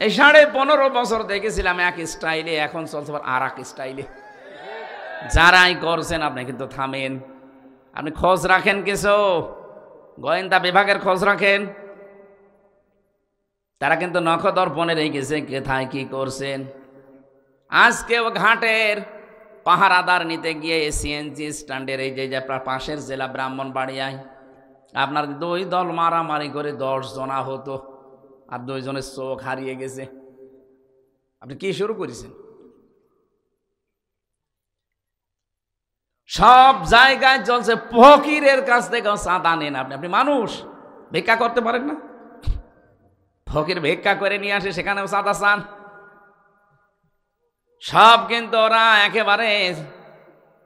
এই 15.5 বছর দেখেছিলাম এক স্টাইলে, এখন চলছে আর এক স্টাইলে। যারাই করছেন আপনি কিন্তু থামেন। আপনি খোঁজ রাখেন কিছু, গোয়েন্দা বিভাগের খোঁজ রাখেন। তারা কিন্তু নখদর্পণে রেখেছে কোথায় কি করছেন। আজকে ও ঘাটের পাহারাদার নিতে গিয়ে সিএনজি স্ট্যান্ডের এই যে পাশের জেলা ব্রাহ্মণবাড়িয়ায় আপনার 2 দল মারামারি করে 10 জনা হতো, আর 2 জনের চোখ হারিয়ে গেছে। আপনি কি শুরু করেছেন? সব জায়গায় চলছে ফকিরের কাছ থেকে চাঁদা নেন। আপনি মানুষ ভিক্ষা করতে পারেন না? ফকির ভিক্ষা করে নিয়ে আসে, সেখানেও চাঁদা চান। সব কিন্তু ওরা একেবারে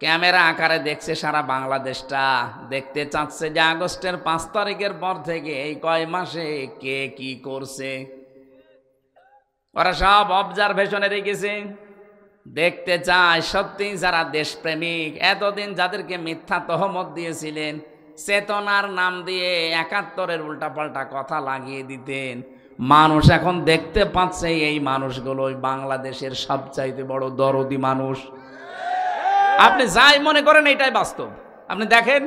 ক্যামেরা আকারে দেখছে, সারা বাংলাদেশটা দেখতে চাচ্ছে যে আগস্টের 5 তারিখের পর থেকে এই কয় মাসে কে কি করছে। ওরা সব অবজারভেশনে রেখেছে, দেখতে চায় সত্যি যারা দেশপ্রেমিক, এতদিন যাদেরকে মিথ্যা তহমত দিয়েছিলেন, চেতনার নাম দিয়ে 71-এর উল্টাপাল্টা কথা লাগিয়ে দিতেন, মানুষ এখন দেখতে পাচ্ছে এই মানুষগুলোই বাংলাদেশের সবচাইতে বড় দরদি মানুষ। আপনি যাই মনে করেন এটাই বাস্তব। আপনি দেখেন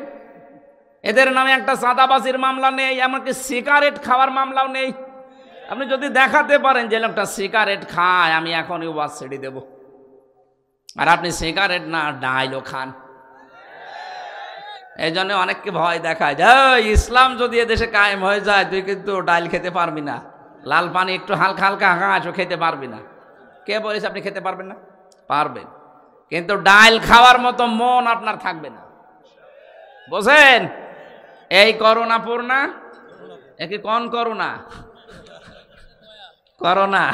এদের নামে একটা চাঁদাবাজির মামলা নেই, এমনকি সিগারেট খাওয়ার মামলাও নেই। আপনি যদি দেখাতে পারেন যে লোকটা সিগারেট খায়, আমি এখনই ওয়াজ ছেড়ে দেব। আর আপনি সিগারেট না ডাইলও খান। এই জন্য অনেককে ভয় দেখায় যে ইসলাম যদি এদেশে কায়েম হয়ে যায় তুই কিন্তু ডাইল খেতে পারবি না, লাল পানি একটু হালকা হালকা হাঁকাছো খেতে পারবি না। কে বলেছে আপনি খেতে পারবেন না? পারবেন, কিন্তু ডাইল খাওয়ার মতো মন আপনার থাকবে না। বোঝেন? এই করোনা পূর্ণা একে কোন করোনা? করোনা,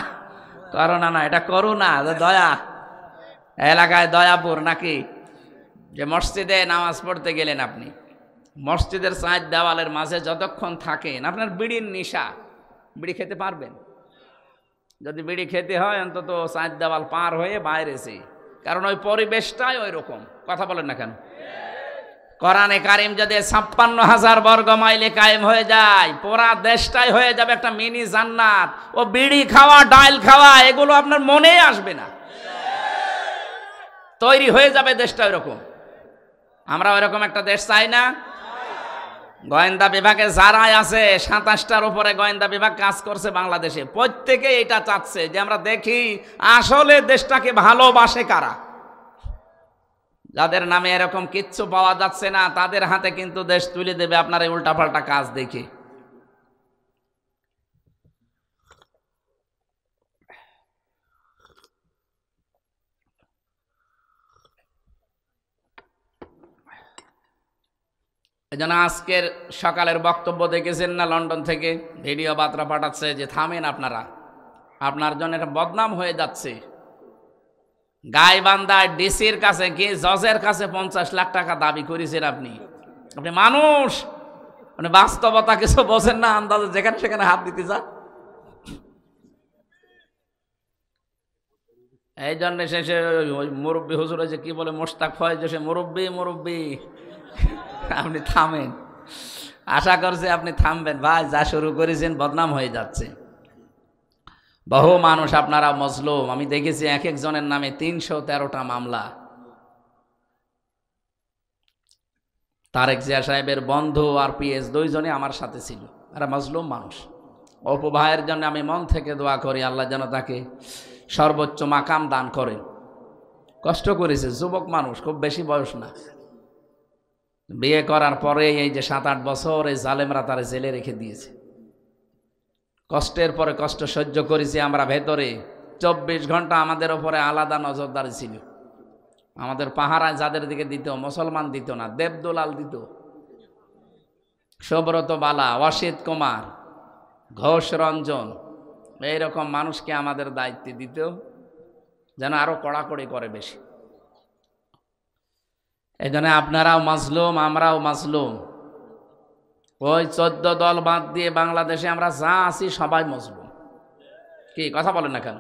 করোনা না, এটা করোনা, দয়া। এলাকায় দয়াপুর নাকি? যে মসজিদে নামাজ পড়তে গেলেন আপনি, মসজিদের 4 দেওয়ালের মাঝে যতক্ষণ থাকেন আপনার বিড়ির নেশা, বিড়ি খেতে পারবেন? যদি বিড়ি খেতে হয় অন্তত 4 দেওয়াল পার হয়ে বাইরেছি, কারণ ওই পরিবেশটাই ওই রকম। কথা বলেন না কেন? কোরআনে কারিম যদি 56,000 বর্গ মাইলে কায়েম হয়ে যায়, পুরা দেশটাই হয়ে যাবে একটা মিনি জান্নাত। ও বিড়ি খাওয়া, ডাইল খাওয়া এগুলো আপনার মনেই আসবে না, তৈরি হয়ে যাবে দেশটা ওইরকম। আমরা ওইরকম একটা দেশ চাই না। গোয়েন্দা বিভাগে যারাই আছে, 27টার উপরে গোয়েন্দা বিভাগ কাজ করছে বাংলাদেশে, প্রত্যেকে এটা চাচ্ছে যে আমরা দেখি আসলে দেশটাকে ভালোবাসে কারা। যাদের নামে এরকম কিচ্ছু পাওয়া যাচ্ছে না তাদের হাতে কিন্তু দেশ তুলে দেবে আপনার এই উল্টাপাল্টা কাজ দেখে। এই জন্য আজকের সকালের বক্তব্য দেখেছেন না, লন্ডন থেকে ভিডিও বার্তা পাঠাচ্ছে যে থামেন আপনারা, আপনার জন্য একটা বদনাম হয়ে যাচ্ছে। গাইবান্ধায় ডিসির কাছে কি জজের কাছে 50 লাখ টাকা দাবি করেছেন আপনি। আপনি মানুষ, মানে বাস্তবতা কিছু বোঝেন না, আন্দাজে যেখানে সেখানে হাত দিতে যান। এই জন্য শেষে ওই মুরব্বী হুজুর যে কি বলে মোশতাক ফয়েজ, সে মুরব্বী মুরব্বী। আপনি থামেন, আশা করছি আপনি থামবেন। ভাই যা শুরু করেছেন বদনাম হয়ে যাচ্ছে। বহু মানুষ আপনারা মজলুম। আমি দেখেছি এক একজনের নামে 313টা মামলা। তারেক জিয়া সাহেবের বন্ধু আর পিএস 2 জনে আমার সাথে ছিল, এরা মজলুম মানুষ। অপু ভাইয়ের জন্য আমি মন থেকে দোয়া করি আল্লাহ যেন তাকে সর্বোচ্চ মাকাম দান করেন। কষ্ট করেছে, যুবক মানুষ, খুব বেশি বয়স না। বিয়ে করার পরে এই যে 7-8 বছর এই জালেমরা তার জেলে রেখে দিয়েছে। কষ্টের পরে কষ্ট সহ্য করেছি আমরা ভেতরে। 24 ঘন্টা আমাদের ওপরে আলাদা নজরদারি ছিল। আমাদের পাহারায় যাদের দিকে দিত, মুসলমান দিত না, দেবদুলাল দিত, সুব্রত বালা, অসিত কুমার, ঘোষ রঞ্জন, এইরকম মানুষকে আমাদের দায়িত্বে দিত যেন আরো কড়াকড়ি করে বেশি। এই জন্য আপনারাও মাজলুম, আমরাও মাজলুম। ওই 14 দল বাদ দিয়ে বাংলাদেশে আমরা যা আছি সবাই মাজলুম। কি কথা বলেন না কেন?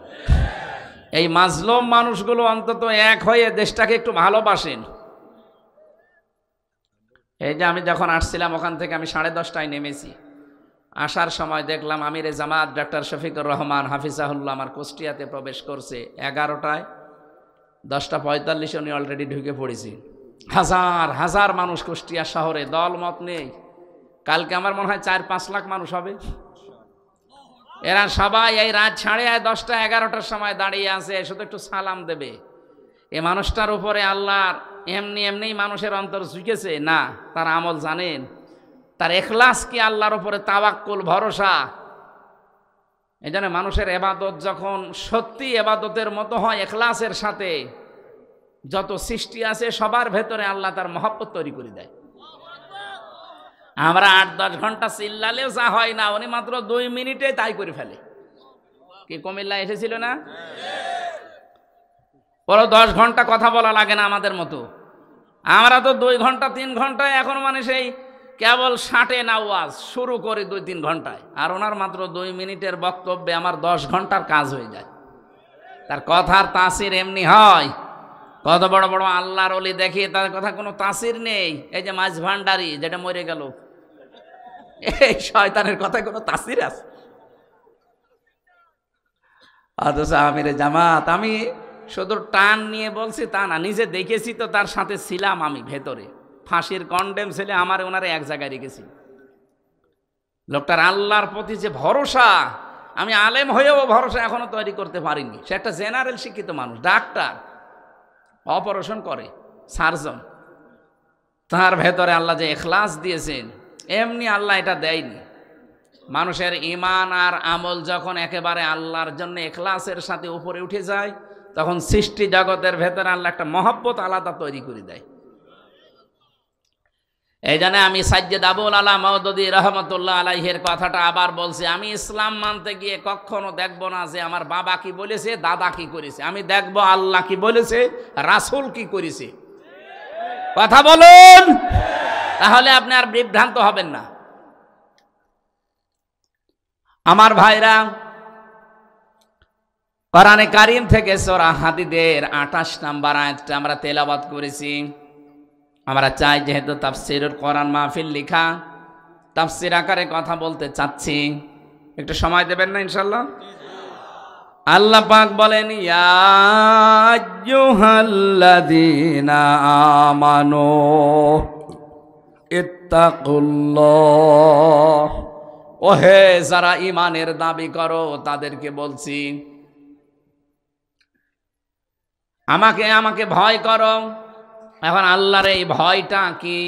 এই মাজলুম মানুষগুলো অন্তত এক হয়ে দেশটাকে একটু ভালোবাসেন। এই যে আমি যখন আসছিলাম ওখান থেকে আমি 10:30টায় নেমেছি, আসার সময় দেখলাম আমিরে জামাত ডক্টর শফিকুর রহমান হাফিজাহুল্লাহ আমার কুষ্টিয়াতে প্রবেশ করছে 11টায়, 10:45 উনি অলরেডি ঢুকে পড়েছি। হাজার হাজার মানুষ কুষ্টিয়া শহরে, দল মত নেই। কালকে আমার মনে হয় 4-5 লাখ মানুষ হবে। এরা সবাই এই রাত 10:30, 11টার সময় দাঁড়িয়ে আছে, শুধু একটু সালাম দেবে। এই মানুষটার উপরে আল্লাহর এমনি মানুষের অন্তর ঝুঁকেছে না, তার আমল জানেন, তার এখলাস কি আল্লাহর উপরে তাওয়াক্কুল ভরসা। এই জন্য মানুষের এবাদত যখন সত্যি এবাদতের মতো হয় এখলাসের সাথে, যত সৃষ্টি আছে সবার ভেতরে আল্লাহ তার মহব্বত তৈরি করে দেয়। আমরা 8-10 ঘন্টা চিল্লালেও যা হয় না, উনি মাত্র 2 মিনিটে তাই করে ফেলে। কি কুমিল্লা এসেছিল না? পুরো 10 ঘন্টা কথা বলা লাগে না আমাদের মতো। আমরা তো 2 ঘন্টা 3 ঘন্টায় এখন মানে সেই কেবল 60 না ওয়াজ শুরু করি 2-3 ঘন্টায়, আর ওনার মাত্র 2 মিনিটের বক্তব্যে আমার 10 ঘন্টার কাজ হয়ে যায়। তার কথার তাসির এমনি হয়। কত বড় বড় আল্লাহর ওলি দেখি তার কথা কোনো তাসির নেই। এই যে মাঝ ভান্ডারি যেটা মরে গেল, এই শয়তানের কথায় কোনো তাসির আছে? অথচ আমিরে জামাত, আমি শুধু টান নিয়ে বলছি তা না, নিজে দেখেছি তো, তার সাথে ছিলাম আমি ভেতরে। ফাঁসির কন্ডেম ছেলে আমার ওনারে এক জায়গায় রেখেছি। লোকটার আল্লাহর প্রতি যে ভরসা, আমি আলেম হয়েও ভরসা এখনো তৈরি করতে পারিনি। সে একটা জেনারেল শিক্ষিত মানুষ, ডাক্তার, অপারেশন করে, সার্জন। তার ভেতরে আল্লাহ যে এখলাস দিয়েছেন, এমনি আল্লাহ এটা দেয়নি। মানুষের ঈমান আর আমল যখন একেবারে আল্লাহর জন্য এখলাসের সাথে উপরে উঠে যায়, তখন সৃষ্টি জগতের ভেতরে আল্লাহ একটা মহব্বত আলাদা তৈরি করে দেয়। এই জন্য আমি সাজ্জেদ আবুল আলা মওদুদী রহমতুল্লাহ আলাইহির কথাটা আবার বলছি। আমি ইসলাম মানতে গিয়ে কখনো দেখব না যে আমার বাবা কি বলেছে, দাদা কি করেছে। আমি দেখব আল্লাহ কি বলেছে, রাসূল কি করেছে। কথা বলুন, তাহলে আপনি আর বিভ্রান্ত হবেন না। আমার ভাইরা, কোরআনে কারীম থেকে সূরা হাদীদের 28 নম্বর আয়াতটা আমরা তেলাওয়াত করেছি। আমরা চাই, যেহেতু তাফসীরুল কোরআন মাহফিল লিখা, তাফসীর আকারে কথা বলতে চাচ্ছি, একটু সময় দেবেন না ইনশাআল্লাহ? আল্লাহ পাক বলেন, ইয়া আইয়ুহাল্লাযীনা আমানু ইত্তাকুল্লাহ। ওহে যারা ঈমানের দাবি করো, তাদেরকে বলছি আমাকে ভয় করো। এখন আল্লাহর এই ভয়টা কি?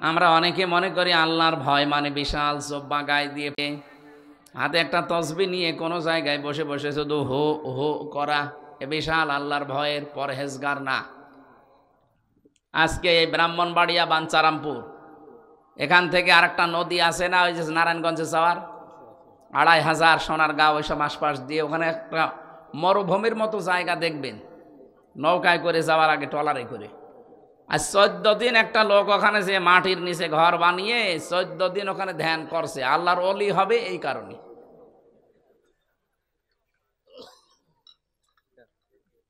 আমরা অনেকে মনে করি আল্লাহর ভয় মানে বিশাল জব্বা গায়ে দিয়ে হাতে একটা তসবিহ নিয়ে কোনো জায়গায় বসে বসে শুধু হো হো করা, এ বিশাল আল্লাহর ভয়ের পরহেজগার না। আজকে এই ব্রাহ্মণবাড়িয়া বাঞ্চারামপুর, এখান থেকে আরেকটা নদী আছে না, ওই যে নারায়ণগঞ্জে যাওয়ার 2500 সোনারগাঁও, ওইসব আশপাশ দিয়ে, ওখানে একটা মরুভূমির মতো জায়গা দেখবেন। নৌকায় করে যাওয়ার আগে ট্রলারে করে, আর 14 দিন একটা লোক ওখানে যে মাটির নিচে ঘর বানিয়ে 14 দিন ওখানে ধ্যান করছে। আল্লাহর ওলি হবে এই কারণে।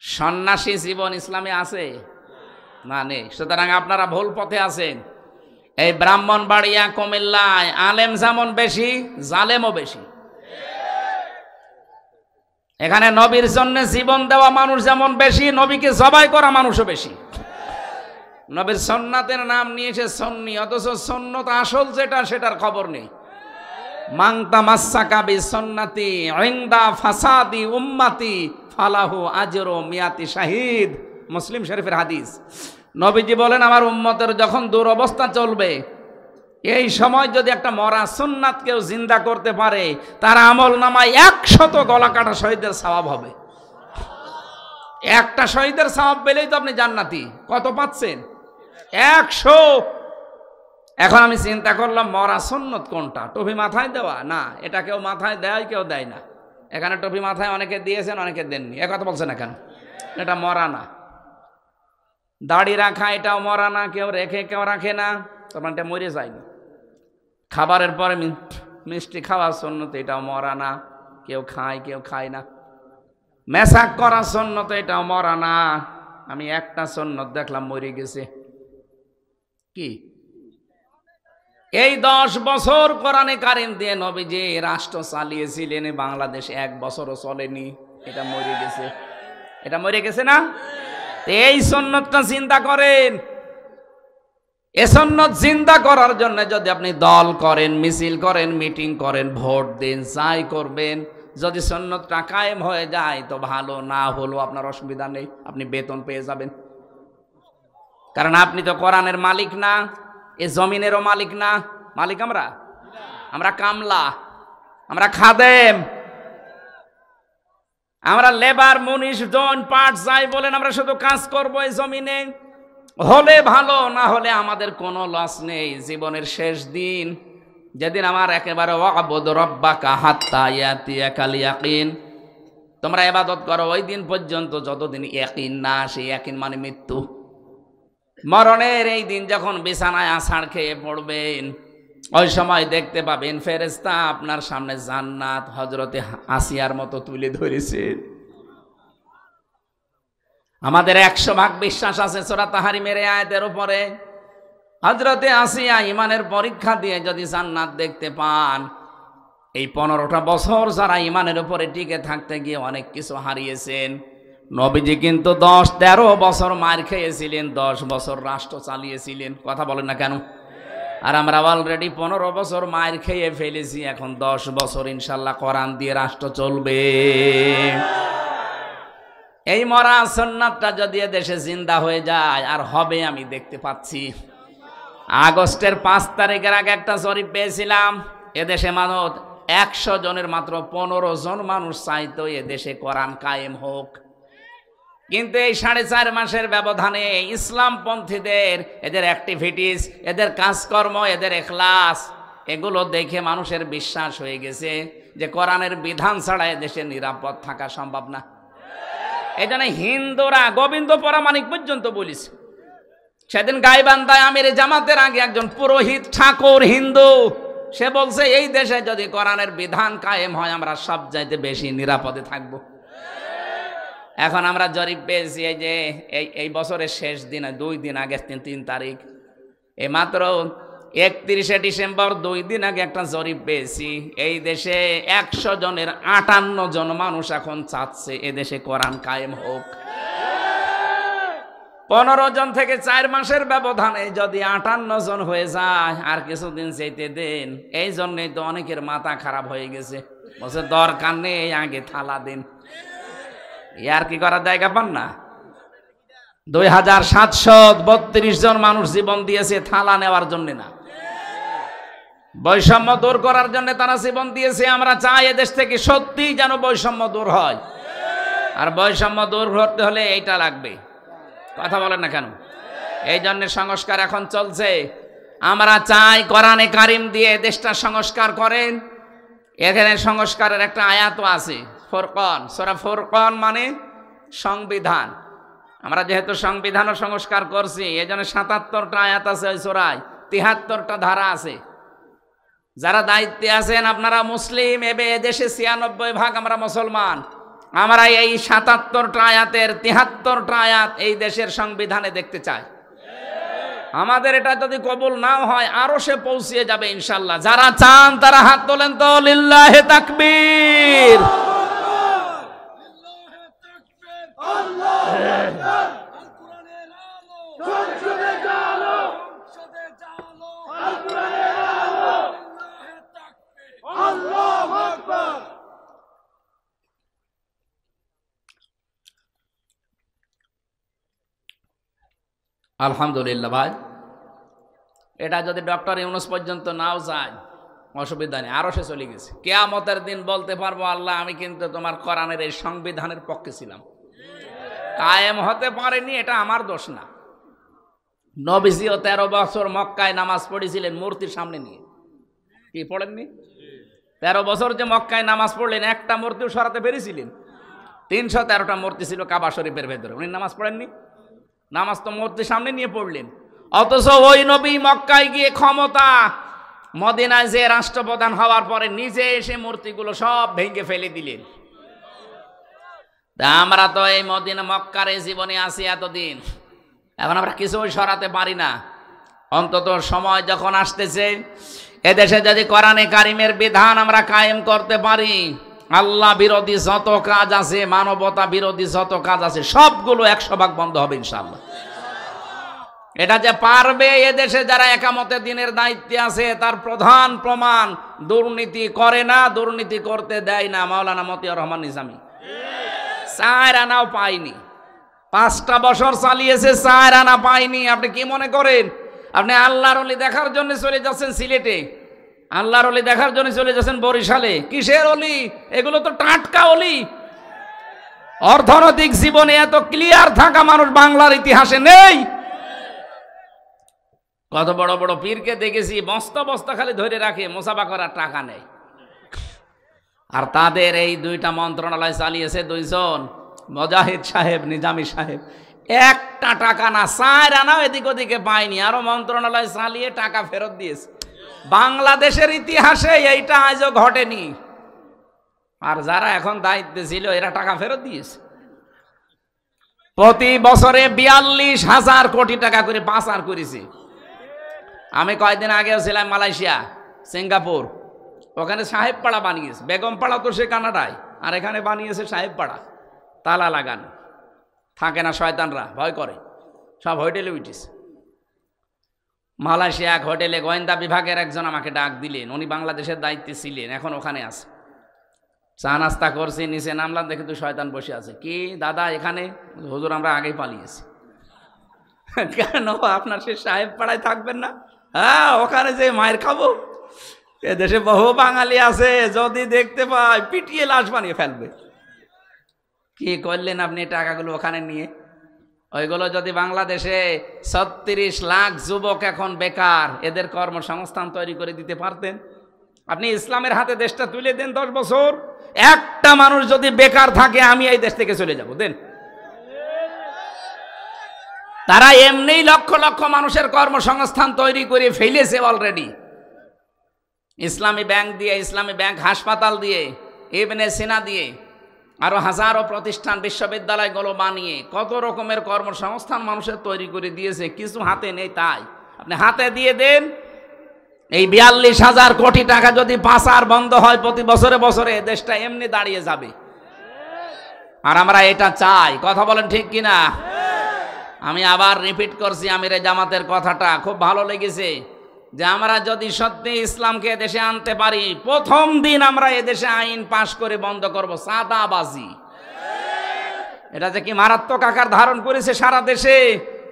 সন্ন্যাসী জীবন ইসলামে আছে না? নেই। সুতরাং আপনারা ভুল পথে আছেন। এই ব্রাহ্মণবাড়িয়া কুমিল্লায় আলেম যেমন বেশি, জালেমও বেশি। এখানে নবীর জন্য জীবন দেওয়া মানুষ যেমন বেশি, নবীকে জবাই করা মানুষও বেশি। নবীর সুন্নাতের নাম নিয়েছে সুন্নি, অথচ সুন্নত আসল যেটা, সেটার খবর নেই। মান তামাসসাকা বিসুন্নতি ইনদা ফাসাদি উম্মতি ফালাহু আজরু মিয়াতি শাহিদ। মুসলিম শরীফের হাদিস। নবীজি বলেন, আমার উম্মতের যখন দুরবস্থা চলবে, এই সময় যদি একটা মরা সুন্নাত কেউ জিন্দা করতে পারে, তার আমল নামায় 100 গলা কাটা শহীদের সওয়াব হবে। একটা শহীদের সওয়াব পেলেই তো আপনি জান্নাতি। কত পাচ্ছেন? 100। এখন আমি চিন্তা করলাম, মরা সুন্নত কোনটা? টুপি মাথায় দেওয়া? না, এটা কেউ মাথায় দেয়, কেউ দেয় না। এখানে টুপি মাথায় অনেকে দিয়েছেন, অনেকে দেননি। কথা বলছেন না কেন? এটা মরা না। দাড়ি রাখা, এটাও মরা না। কেউ রেখে কেউ রাখে না, তখন এটা মরে যায়নি। খাবারের পরে মিষ্টি খাওয়া সুন্নত, এটাও মরা না। কেউ খায়, কেউ খায় না। মেসাক করা সুন্নত, এটাও মরা না। আমি একটা সুন্নত দেখলাম মরে গেছে। কি? এই 10 বছর কোরআনে কারিম দিয়ে নবীজি রাষ্ট্র চালিয়েছিলেন, বাংলাদেশ 1 বছরও চলেনি। এটা মরে গেছে, এটা মরে গেছে না? এই সুন্নতটা চিন্তা করেন। এ সুন্নত চিন্তা করার জন্য যদি আপনি দল করেন, মিছিল করেন, মিটিং করেন, ভোট দিন, যাই করবেন, যদি সুন্নতটা কায়েম হয়ে যায় তো ভালো, না হলেও আপনার অসুবিধা নেই, আপনি বেতন পেয়ে যাবেন। কারণ আপনি তো কোরআনের মালিক না, এ জমিনেরও মালিক না। মালিক আমরা কামলা, আমরা খাদেম, আমরা লেবার, মুনিশ, জন, পাট যাই বলেন, আমরা শুধু কাজ করবো এই জমিনে। হলে ভালো, না হলে আমাদের কোনো লস নেই। জীবনের শেষ দিন যেদিন আমার একেবারে ওয়াবুদ রব্বাকা হাত্তা ইয়াতিয়াকাল ইয়াকিন, তোমরা ইবাদত করো ওই দিন পর্যন্ত যতদিন ইয়াকিন না আসে। ইয়াকিন মানে মৃত্যু, মরণের এই দিন যখন বিছানায় আছাড় খেয়ে পড়বেন, ওই সময় দেখতে পাবেন ফেরেশতা আপনার সামনে জান্নাত হযরতে আসিয়ার মতো তুলে ধরেছে। আমাদের 100% বিশ্বাস আছে সূরা তাহরিমের আয়াতের উপরে, হযরতে আসিয়া ঈমানের পরীক্ষা দিয়ে যদি জান্নাত দেখতে পান, এই 15টা বছর যারা ঈমানের উপরে টিকে থাকতে গিয়ে অনেক কিছু হারিয়েছেন। নবীজি কিন্তু 10-13 বছর মার খেয়েছিলেন, 10 বছর রাষ্ট্র চালিয়েছিলেন। কথা বলেন না কেন? আর আমরা অলরেডি 15 বছর মার খেয়ে ফেলেছি, এখন 10 বছর ইনশাল্লাহ কোরআন দিয়ে রাষ্ট্র চলবে। এই মরা সুন্নাতটা যদি দেশে জিন্দা হয়ে যায়, আর হবে আমি দেখতে পাচ্ছি। আগস্টের 5 তারিখের আগে একটা জরিপ পেয়েছিলাম, এদেশে মানুষ 100 জনের মাত্র 15 জন মানুষ চাইতো এদেশে কোরআন কায়েম হোক। কিন্তু এই 4.5 মাসের ব্যবধানে ইসলামপন্থীদের এদের অ্যাক্টিভিটিস, এদের কাজকর্ম, এদের এখলাস, এগুলো দেখে মানুষের বিশ্বাস হয়ে গেছে যে কোরআনের বিধান ছাড়া এদেশে নিরাপদ থাকা সম্ভব না। এই জন্য হিন্দুরা গোবিন্দ পরামানিক পর্যন্ত বলিস, সেদিন গাইবান্ধায় আমির জামাতের আগে একজন পুরোহিত ঠাকুর হিন্দু, সে বলছে এই দেশে যদি কোরআনের বিধান কায়েম হয় আমরা সব চাইতে বেশি নিরাপদে থাকবো। এখন আমরা জরিপ পেয়েছি এই যে এই বছরের শেষ দিনে 2 দিন আগে 3 তারিখ, এই মাত্র 31শে ডিসেম্বর 2 দিন আগে একটা জরিপ পেয়েছি, এই দেশে 100 জনের 58 জন মানুষ এখন চাচ্ছে এদেশে কোরআন কায়েম হোক। 15 জন থেকে 4 মাসের ব্যবধানে যদি 58 জন হয়ে যায়, আর কিছুদিন যেতে দেন। এই জন্যই তো অনেকের মাথা খারাপ হয়ে গেছে, বলছে দরকার নেই, আগে থালা দিন। ইয়ার কি করার জায়গা পান না? 2732 জন মানুষ জীবন দিয়েছে থালা নেওয়ার জন্য না, বৈষম্য দূর করার জন্য তারা জীবন দিয়েছে। আমরা চাই এদেশ থেকে সত্যি যেন বৈষম্য দূর হয়, আর বৈষম্য দূর করতে হলে এইটা লাগবে। কথা বলেন না কেন? এই জন্য সংস্কার এখন চলছে। আমরা চাই কোরআনে কারিম দিয়ে দেশটা সংস্কার করেন। এখানে সংস্কারের একটা আয়াতও আছে, ফুরকান, সূরা ফুরকান মানে সংবিধান। আমরা যেহেতু সংবিধানও সংস্কার করছি, এই জন্য 77টা আয়াত আছে ওই সূরায়, 73টা ধারা আছে। যারা দায়িত্বে আছেন আপনারা মুসলিম, এদেশে 96% আমরা মুসলমান, আমরা এই 77টা আয়াতের 73টা আয়াত এই দেশের সংবিধানে দেখতে চাই। আমাদের এটা যদি কবুল নাও হয় আরো সে পৌঁছিয়ে যাবে ইনশাল্লাহ। যারা চান তারা হাত তোলেন তো, লিল্লাহে তাকবীর। আলহামদুলিল্লাহ ভাই, এটা যদি ডক্টর ইউনূস পর্যন্ত নাও যায় অসুবিধা নেই, আরো সে চলে গেছে। কিয়ামতের দিন বলতে পারবো আল্লাহ আমি কিন্তু তোমার কোরআনের এই সংবিধানের পক্ষে ছিলাম, কায়েম হতে পারেনি, এটা আমার দোষ না। নবীজিও 13 বছর মক্কায় নামাজ পড়েছিলেন মূর্তির সামনে নিয়ে, কি পড়েননি? 13 বছর যে মক্কায় নামাজ পড়লেন, একটা মূর্তিও সরাতে পেরেছিলেন? 313টা মূর্তি ছিল কাবা শরীফের ভেতরে, উনি নামাজ পড়েননি? নামাজ তো মূর্তির সামনে নিয়ে পড়লেন। অথচ ওই নবী মক্কায় গিয়ে ক্ষমতা, মদিনায় যে রাষ্ট্রপ্রধান হওয়ার পরে নিজে এসে মূর্তিগুলো সব ভেঙে ফেলে দিলেন। তা আমরা তো এই মদিনা মক্কার জীবনে আছি এতদিন, এখন আমরা কিছুই সরাতে পারি না। অন্তত সময় যখন আসতেছে এদেশে যদি কোরআনে কারিমের বিধান আমরা কায়েম করতে পারি, আল্লাহ বিরোধী যত কাজ আছে, মানবতা বিরোধী যত কাজ আছে, সবগুলো 100% বন্ধ হবে ইনশাআল্লাহ। এটা যে পারবে এদেশে যারা একামতে দিনের দায়িত্বে আছে তার প্রধান প্রমাণ দুর্নীতি করে না, দুর্নীতি করতে দেয় না। মাওলানা মতিয়ার রহমান নিজামী 4 আনাও পায়নি, 5টা বছর চালিয়েছে, 4 আনা পায়নি। আপনি কি মনে করেন আপনি আল্লাহর ওলি দেখার জন্য চলে যাচ্ছেন সিলেটে, আল্লাহর ওলি দেখার জন্য চলে যাচ্ছেন বরিশালে? কিসের ওলি? এগুলো তো টাটকা ওলি। অর্থনৈতিক জীবনে এত ক্লিয়ার থাকা মানুষ বাংলার ইতিহাসে নেই। কত বড় বড় পীরকে দেখেছি বস্তা বস্তা খালি ধরে রাখে, মুসাফা করার টাকা নেই। আর তাদের এই 2টা মন্ত্রণালয় চালিয়েছে 2 জন, মুজাহিদ সাহেব, নিজামী সাহেব। 1টা টাকা না, 4 আনাও এদিক ওদিকে পায়নি, আরো মন্ত্রণালয় চালিয়ে টাকা ফেরত দিয়েছে। বাংলাদেশের ইতিহাসে এইটা আজও ঘটেনি। আর যারা এখন দায়িত্বে ছিল এরা টাকা ফেরত দিয়েছে। প্রতি বছরে 42,000 কোটি টাকা করে পাচার করেছে। আমি কয়েকদিন আগেও ছিলাম মালয়েশিয়া, সিঙ্গাপুর, ওখানে সাহেবপাড়া বানিয়েছে। বেগমপাড়া তো সে কানাডায়, আর এখানে বানিয়েছে সাহেবপাড়া। তালা লাগানো, থাকে না শয়তানরা, ভয় করে, সব হোটেলে উঠেছে। মালয়েশিয়া এক হোটেলে গোয়েন্দা বিভাগের একজন আমাকে ডাক দিলেন, উনি বাংলাদেশের দায়িত্বে ছিলেন, এখন ওখানে আছে। চা নাস্তা করছি, নিচে নামলাম, দেখে তো শয়তান বসে আছে। কি দাদা এখানে? হুজুর আমরা আগেই পালিয়েছি। কেন আপনার সে সাহেব পাড়ায় থাকবেন না? হ্যাঁ, ওখানে যে মায়ের খাবো। এদেশে বহু বাঙালি আছে, যদি দেখতে পাই পিটিয়ে লাশ বানিয়ে ফেলবে। কি করলেন আপনি টাকাগুলো ওখানে নিয়ে? ওইগুলো যদি বাংলাদেশে 36 লাখ যুবক এখন বেকার, এদের কর্মসংস্থান তৈরি করে দিতে পারতেন। আপনি ইসলামের হাতে দেশটা তুলে দেন, 10 বছর একটা মানুষ যদি বেকার থাকে আমি এই দেশ থেকে চলে যাব, দেন। তারা এমনি লক্ষ লক্ষ মানুষের কর্মসংস্থান তৈরি করে ফেলেছে অলরেডি। ইসলামী ব্যাংক দিয়ে, ইসলামী ব্যাংক হাসপাতাল দিয়ে, ইবনে সিনা দিয়ে, আরো হাজারো প্রতিষ্ঠান, বিশ্ববিদ্যালয়গুলো বানিয়ে কত রকমের কর্মসংস্থান মানুষের তৈরি করে দিয়েছে। কিছু হাতে নেই, তাই আপনি হাতে দিয়ে দেন। এই 42,000 কোটি টাকা যদি পাচার বন্ধ হয় প্রতি বছরে বছরে, দেশটা এমনি দাঁড়িয়ে যাবে। আর আমরা এটা চাই, কথা বলেন ঠিক কিনা? আমি আবার রিপিট করছি আমিরে জামাতের কথাটা, খুব ভালো লেগেছে যে আমরা যদি সত্যি ইসলামকে দেশে আনতে পারি, প্রথম দিন আমরা এদেশে আইন পাশ করে বন্ধ করব চাঁদাবাজি। এটা যে কি মারাত্মক আকার ধারণ করেছে সারা দেশে,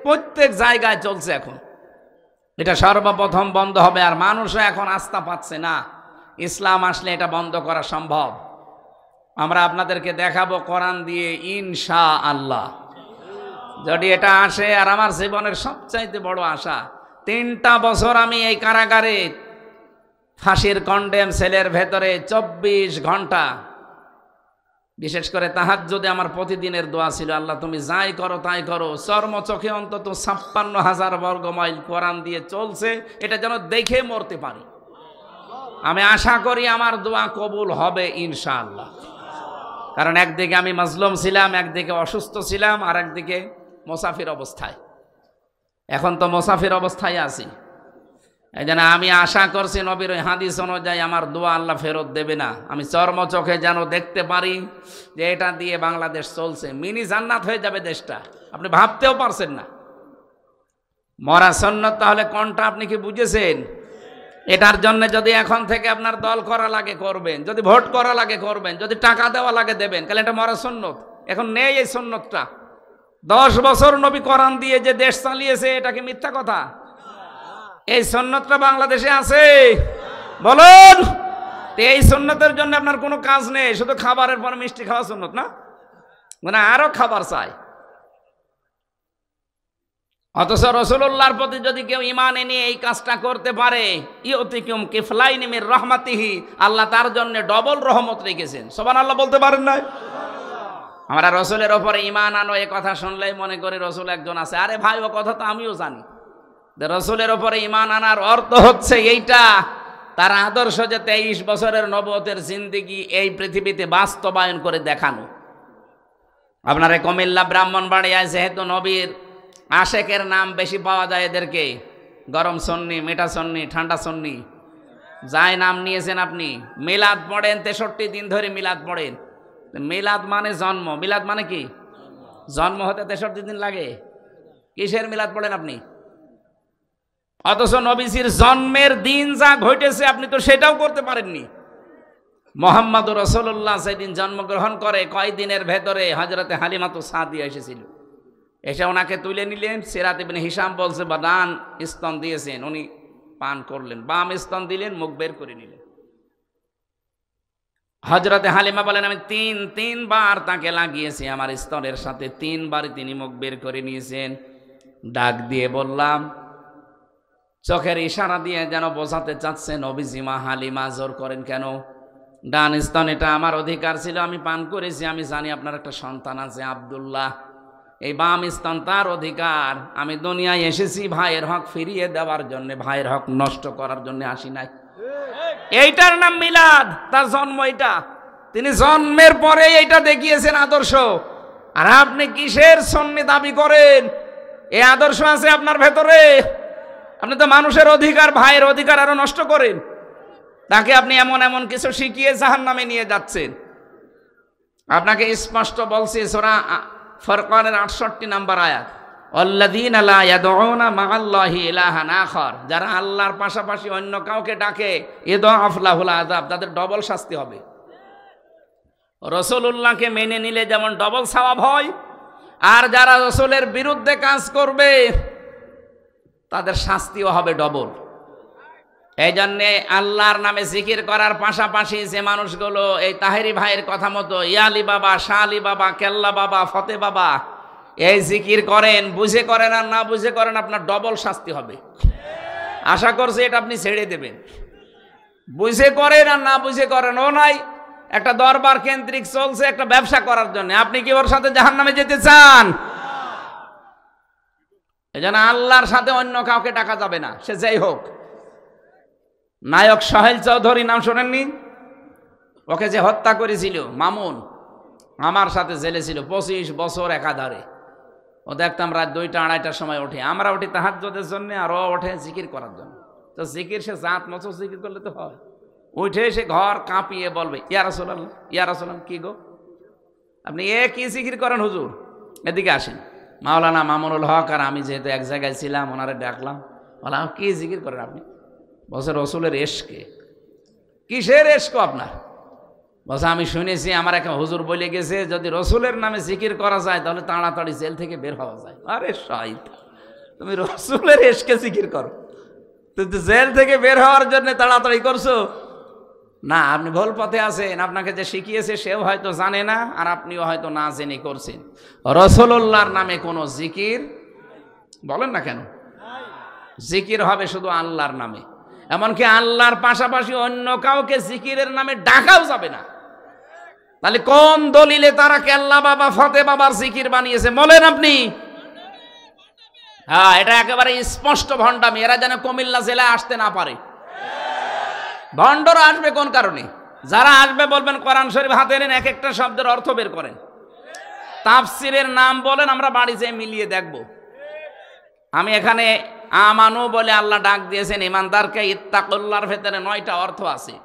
প্রত্যেক জায়গায় চলছে এখন। এটা সর্বপ্রথম বন্ধ হবে। আর মানুষও এখন আস্থা পাচ্ছে না, ইসলাম আসলে এটা বন্ধ করা সম্ভব। আমরা আপনাদেরকে দেখাবো কোরআন দিয়ে ইনশাআল্লাহ। যদি এটা আসে, আর আমার জীবনের সবচাইতে বড় আশা, 3টা বছর আমি এই কারাগারে ফাঁসির কন্ডেম সেলের ভেতরে 24 ঘন্টা, বিশেষ করে তাহাজ্জুদে আমার প্রতিদিনের দোয়া ছিল, আল্লাহ তুমি যাই করো তাই করো। চর্মচোখে অন্তত 56,000 বর্গ মাইল কোরআন দিয়ে চলছে, এটা যেন দেখে মরতে পারি। আমি আশা করি আমার দোয়া কবুল হবে ইনশাআল্লাহ। কারণ একদিকে আমি মাজলুম ছিলাম, একদিকে অসুস্থ ছিলাম, আর একদিকে মুসাফির অবস্থায়। এখন তো মুসাফির অবস্থায় আছি। এই জন্য আমি আশা করছি নবীর হাদিস অনুযায়ী আমার দোয়া আল্লাহ ফেরত দেবে না। আমি চর্মচোখে যেন দেখতে পারি যে এটা দিয়ে বাংলাদেশ চলছে, মিনি জান্নাত হয়ে যাবে দেশটা, আপনি ভাবতেও পারছেন না। মরা সুন্নাত তাহলে কোনটা আপনি কি বুঝেছেন? এটার জন্য যদি এখন থেকে আপনার দল করা লাগে করবেন, যদি ভোট করা লাগে করবেন, যদি টাকা দেওয়া লাগে দেবেন, তাহলে এটা মরা সুন্নত। এখন নেই এই সুন্নতটা। 10 বছর নবী কোরআন দিয়ে যে দেশ চালিয়েছে, এটা কি মিথ্যা কথা? এই সুন্নতটা বাংলাদেশে আছে? বলুন। এই সুন্নতের জন্য আপনার কোনো কাজ নেই, শুধু খাবারের পর মিষ্টি খাওয়া সুন্নত না, মানে আরো খাবার চাই। অথচ রাসূলুল্লাহর প্রতি যদি কেউ ঈমান এনে এই কাজটা করতে পারে, ইউতিকুম কিফলাইনি মির রাহমাতিহি, আল্লাহ তার জন্য ডবল রহমত রেখেছেন। সুবহানাল্লাহ বলতে পারেন না? আমরা রাসূলের উপরে ঈমান আনো, এই কথা শুনলেই মনে করি রাসূল একজন আছে। আরে ভাই, ও কথা তো আমিও জানি। রাসূলের উপরে ঈমান আনার অর্থ হচ্ছে এইটা, তার আদর্শ যে 23 বছরের নবুয়তের জিন্দেগি এই পৃথিবীতে বাস্তবায়ন করে দেখানো। আপনার কুমিল্লা ব্রাহ্মণবাড়িয়ায় যেহেতু নবীর আশেকের নাম বেশি পাওয়া যায়, এদেরকে গরম সন্নি, মিঠা সন্নি, ঠান্ডা সন্নি, যাই নাম নিয়েছেন আপনি। মিলাদ পড়েন, 63 দিন ধরে মিলাদ পড়েন। মিলাদ মানে জন্ম, মিলাদ মানে কি? জন্ম হতে 63 দিন লাগে? কিসের মিলাদ পড়েন আপনি? অথচ নবীজির জন্মের দিন যা ঘটেছে আপনি তো সেটাও করতে পারেননি। মুহাম্মদুর রাসূলুল্লাহ সেদিন জন্মগ্রহণ করে কয়দিনের ভেতরে হযরতে হালিমাতুস সাদিয়া এসেছিল। এসে ওনাকে তুলে নিলেন। সিরাত ইবনে হিশাম বলছে বা ডান স্তন দিয়েছেন, উনি পান করলেন, বাম স্তন দিলেন, মুখ বের করে নিলেন। হযরতে হালিমা বলেন আমি তিনবার তাকে লাগিয়েছি আমার স্তনের সাথে, 3 বারই তিনি মুখ বের করে নিয়েছেন। ডাক দিয়ে বললাম, চোখের ইশারা দিয়ে যেন বোঝাতে চাচ্ছে নবীজি মা হালিমা জোর করেন কেন? ডান স্তন এটা আমার অধিকার ছিল, আমি পান করেছি, আমি জানি আপনার একটা সন্তান আছে আব্দুল্লাহ, এই বাম স্তন তার অধিকার। আমি দুনিয়ায় এসেছি ভাইয়ের হক ফিরিয়ে দেওয়ার জন্য, ভাইয়ের হক নষ্ট করার জন্য আসি নাই। এইটার নাম মিলাদ, তার জন্ম এটা। তিনি জন্মের পরে এইটা দেখিয়েছেন আদর্শ। আর আপনি কিসের সন্নি দাবি করেন? এই আদর্শ আছে আপনার ভেতরে? আপনি তো মানুষের অধিকার, ভাইয়ের অধিকার আরো নষ্ট করেন। তাকে আপনি এমন এমন কিছু শিখিয়ে জাহান্নামে নিয়ে যাচ্ছেন। আপনাকে স্পষ্ট বলছি সূরা ফুরকানের 68 নম্বর আয়াত, আল্লাযীনা লা ইয়াদউনা মা'আল্লাহি ইলাহান আখার, যারা আল্লাহর পাশাপাশি অন্য কাউকে ডাকে, ইযআফ লাহুল আযাব, তাদের ডবল শাস্তি হবে। রাসূলুল্লাহকে মেনে নিলে যেমন ডবল সওয়াব হয়, আর যারা রাসূলের বিরুদ্ধে কাজ করবে তাদের শাস্তিও হবে ডবল। এই জন্যে আল্লাহর নামে জিকির করার পাশাপাশি যে মানুষগুলো এই তাহেরি ভাইয়ের কথা মতো ইয়ালি বাবা, শাহ আলী বাবা, কেল্লা বাবা, ফতে বাবা এই জিকির করেন, বুঝে করেন আর না বুঝে করেন, আপনার ডবল শাস্তি হবে। আশা করছি এটা আপনি ছেড়ে দেবেন। বুঝে করেন আর না বুঝে করেন, ও নাই একটা দরবার কেন্দ্রিক চলছে একটা ব্যবসা করার জন্য, আপনি কি ওর সাথে জাহান্নামে যেতে চান? এই জন্য আল্লাহর সাথে অন্য কাউকে ডাকা যাবে না, সে যাই হোক। নায়ক সোহেল চৌধুরী নাম শোনেননি? ওকে যে হত্যা করেছিল মামুন, আমার সাথে জেলে ছিল 25 বছর একাধারে। ও দেখতাম রাত 2টা 2:30টার সময় ওঠে, আমরা উঠি তাহাজ্জুদের জন্য, আর ও ওঠে জিকির করার জন্য। তো জিকির সে জাত মতো জিকির করলে তো হয়। উঠে সে ঘর কাঁপিয়ে বলবে ইয়া রাসূলুল্লাহ, ইয়া রাসূলুল্লাহ। কি গো আপনি কি জিকির করেন হুজুর? এদিকে আসেন। মাওলানা মামুনুল হক আর আমি যেহেতু এক জায়গায় ছিলাম, ওনারে ডাকলাম, বললাম কি জিকির করেন আপনি? বলছে রসুলের এশকে। কিসের এশক আপনার? বলছে আমি শুনেছি আমার এক হুজুর বলে গেছে যদি রসুলের নামে জিকির করা যায় তাহলে তাড়াতাড়ি জেল থেকে বের হওয়া যায়। আরে শয়তান, তুমি রসুলের এশকে জিকির করো, তুমি জেল থেকে বের হওয়ার জন্য তাড়াতাড়ি করছো না। আপনি ভুল পথে আছেন। আপনাকে যে শিখিয়েছে সেও হয়তো জানে না, আর আপনিও হয়তো না জেনে করছেন। রাসূলুল্লাহর নামে কোনো জিকির বলেন না কেন? জিকির হবে শুধু আল্লাহর নামে। এমনকি আল্লাহর পাশাপাশি অন্য কাউকে জিকিরের নামে ডাকাও যাবে না। তাহলে কোন দলিলে তারা কেল্লা বাবা, ফতে বাবার জিকির বানিয়েছে বলেন আপনি? হ্যাঁ, এটা একেবারে স্পষ্ট ভণ্ডামি। এরা যেন কুমিল্লা জেলায় আসতে না পারে। ভণ্ডরা আসবে কোন কারণে? যারা আসবে বলবেন কোরআন শরীফ হাতে নেন, এক একটা শব্দের অর্থ বের করেন, তাফসিরের নাম বলেন, আমরা বাড়ি যেয়ে মিলিয়ে দেখব। আমি এখানে আমানু বলে আল্লাহ ডাক দিয়েছেন ইমানদারকে, ইত্তাকুল্লাহর ভেতরে 9টা অর্থ আছে।